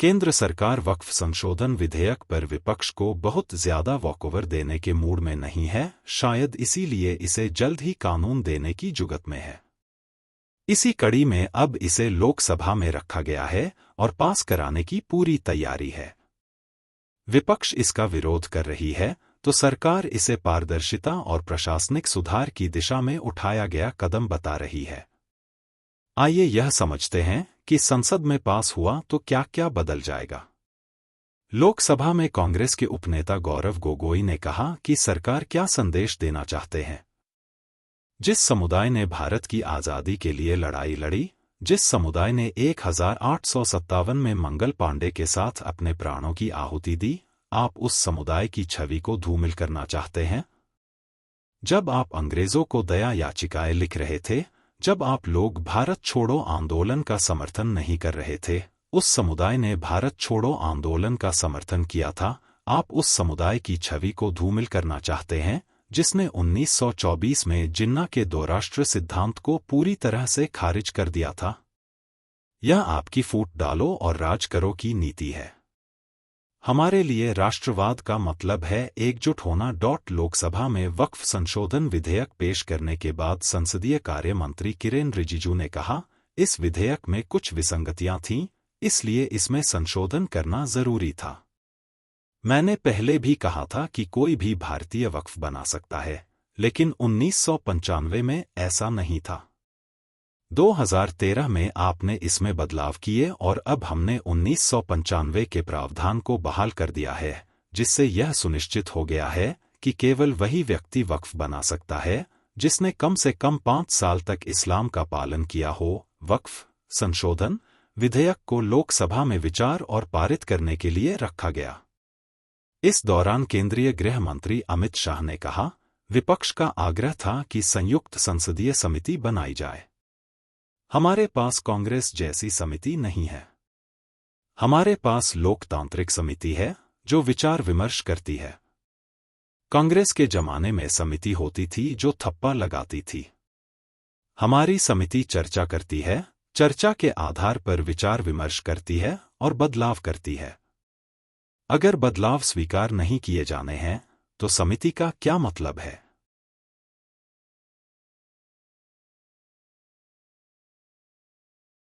केंद्र सरकार वक्फ संशोधन विधेयक पर विपक्ष को बहुत ज्यादा वॉकओवर देने के मूड में नहीं है, शायद इसीलिए इसे जल्द ही कानून देने की जुगत में है। इसी कड़ी में अब इसे लोकसभा में रखा गया है और पास कराने की पूरी तैयारी है। विपक्ष इसका विरोध कर रही है तो सरकार इसे पारदर्शिता और प्रशासनिक सुधार की दिशा में उठाया गया कदम बता रही है। आइए यह समझते हैं कि संसद में पास हुआ तो क्या क्या बदल जाएगा। लोकसभा में कांग्रेस के उपनेता गौरव गोगोई ने कहा कि सरकार क्या संदेश देना चाहते हैं। जिस समुदाय ने भारत की आज़ादी के लिए लड़ाई लड़ी, जिस समुदाय ने 1857 में मंगल पांडे के साथ अपने प्राणों की आहुति दी, आप उस समुदाय की छवि को धूमिल करना चाहते हैं। जब आप अंग्रेजों को दया याचिकाएं लिख रहे थे, जब आप लोग भारत छोड़ो आंदोलन का समर्थन नहीं कर रहे थे, उस समुदाय ने भारत छोड़ो आंदोलन का समर्थन किया था। आप उस समुदाय की छवि को धूमिल करना चाहते हैं जिसने 1924 में जिन्ना के दो राष्ट्र सिद्धांत को पूरी तरह से खारिज कर दिया था। यह आपकी फूट डालो और राज करो की नीति है। हमारे लिए राष्ट्रवाद का मतलब है एकजुट होना। लोकसभा में वक्फ संशोधन विधेयक पेश करने के बाद संसदीय कार्य मंत्री किरेन रिजिजू ने कहा, इस विधेयक में कुछ विसंगतियां थीं, इसलिए इसमें संशोधन करना जरूरी था। मैंने पहले भी कहा था कि कोई भी भारतीय वक्फ बना सकता है, लेकिन 1995 में ऐसा नहीं था। 2013 में आपने इसमें बदलाव किए और अब हमने 1995 के प्रावधान को बहाल कर दिया है, जिससे यह सुनिश्चित हो गया है कि केवल वही व्यक्ति वक्फ बना सकता है जिसने कम से कम 5 साल तक इस्लाम का पालन किया हो। वक्फ संशोधन विधेयक को लोकसभा में विचार और पारित करने के लिए रखा गया। इस दौरान केंद्रीय गृह मंत्री अमित शाह ने कहा, विपक्ष का आग्रह था कि संयुक्त संसदीय समिति बनाई जाए। हमारे पास कांग्रेस जैसी समिति नहीं है। हमारे पास लोकतांत्रिक समिति है जो विचार विमर्श करती है। कांग्रेस के जमाने में समिति होती थी जो थप्पा लगाती थी। हमारी समिति चर्चा करती है, चर्चा के आधार पर विचार विमर्श करती है और बदलाव करती है। अगर बदलाव स्वीकार नहीं किए जाने हैं तो समिति का क्या मतलब है।